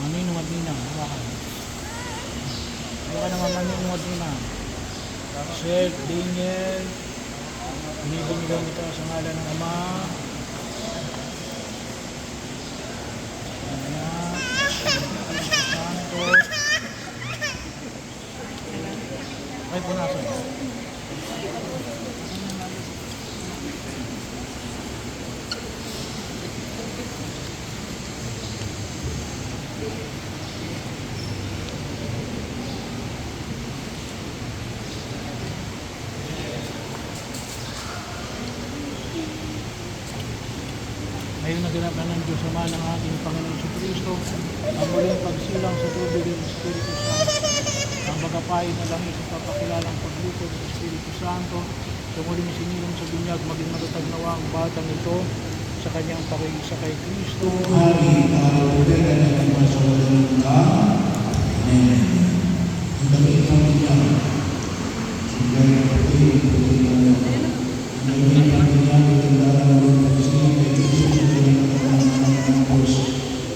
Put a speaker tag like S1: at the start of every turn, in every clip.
S1: Maninungad nina. Hawakan. Hawakan naman maninungad nina. Seth, Daniel. Binibigyan ito sa ngalan ng Ama. Anak. Santo. Ay, punasan. Ngayon naganap na ng Diyos Ama ng ating Panginoon Jesucristo, ang muling pagsilang sa tubig ng Espiritu Santo, ang pagkapain na langit sa papakilalang paglukod ng Espiritu Santo, sa muling sinilong sa binyag, maging matatag nawa ang batang ito sa kanyang pakiisa kay Kristo.
S2: Amen. Ang damit ng binyag, singgay ang pati, ang damit ng binyag, itindahan ng pagsilang kay Kristo sa kanyang ng Diyos.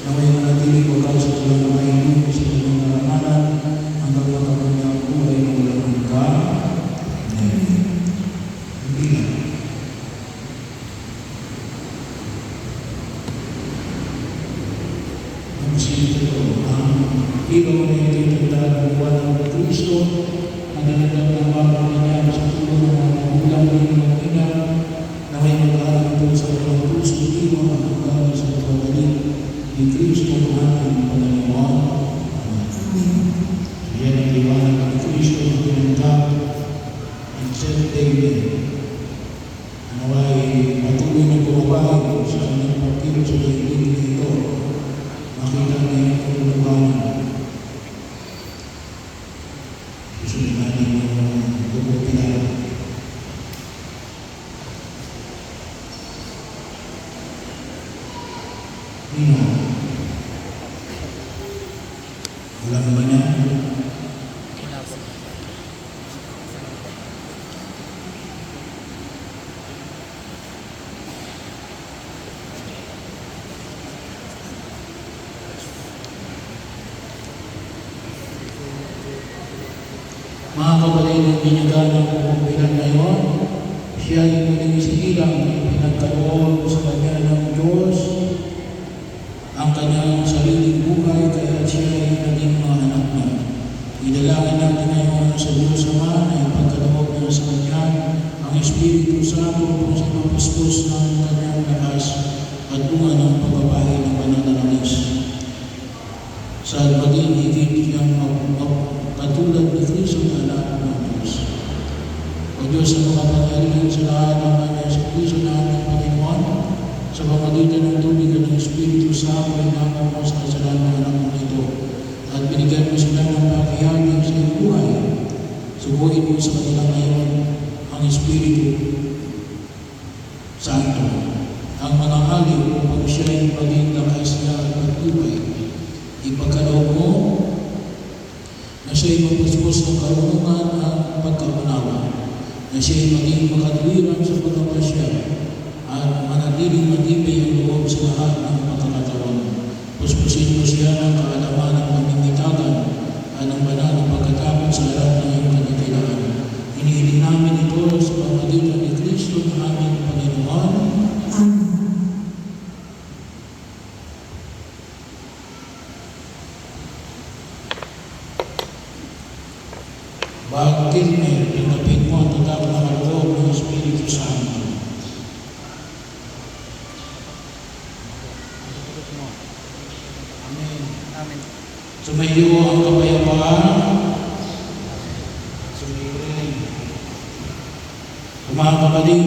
S2: Naway na natili ko ka sa tulang na kainin sa kanyang naramanan hanggang makapanyang buhay ng walang hanggan. Amen. Hindi na. Ang sinito, ang ilaw na itindahan ng buwan ng Kristo, ang dalagang ng bawang niya sa tulong ng mga ulang ng ina, na may mag-aaral po sa walang puso, iwa ang hanggang sa pagkalit ni Kristo ang ating Panginoon. Amen. Yan ang liwanag ng Kristo na pinanggap ng St. David. Naway patuloy na bumabahay sa kanyang pagkiro sa daigdig na ito. Makita niya ang tulungan. Susunod natin yung bumupilala. Nino. Wala naman niya. Mga kapatid ng binyagan ng pumpilan ngayon, siya ay muling isigilang pinagkaloob sa kanya ng Diyos ang kanyang sariling buhay, kaya siya ay naging mga anak niya. Idalangin natin ngayon sa Diyos Ama na ipagkaloob niya sa kanya ang Espiritu Santo kung sa mapustos ng kanyang lakas at bunga ng pagbabahay ng pananalanis. Sa maging higit niyang katulad ni Kristo na anak ng Diyos. O Diyos ang makapangyarihan sa lahat ng kanya sa Kristo na ating Panginoon, sa pamagitan ng tubig ng Espiritu Santo ay nakaw mo sa kasalanan ng anak mo ito, at binigyan mo sila ng pakihari sa iyong buhay. Subuhin mo sa kanila ngayon ang Espiritu Santo, ang mga aliw upang siya ay maging lakas niya at pagtubay. Ipagkaloob mo na siya'y magpuspos ng karunungan at pagkaunawa, na siya'y maging makadwiran sa pagkapasya at manatiling matibay ang loob sa lahat ng pagkakataon. Puspusin mo siya ng kaalaman ng pamimitagan at ng banal ng pagkatakot sa lahat ng iyong kanikilaan. Hinihiling namin ito sa pamagitan ni Kristo na aming Panginoon. Bakit may pinapin mo ang tatap na kaloob ng Espiritu Santo? Amen.
S1: Amen.
S2: Sumayo ang kapayapaan. Sumayo rin. Mga kapatid,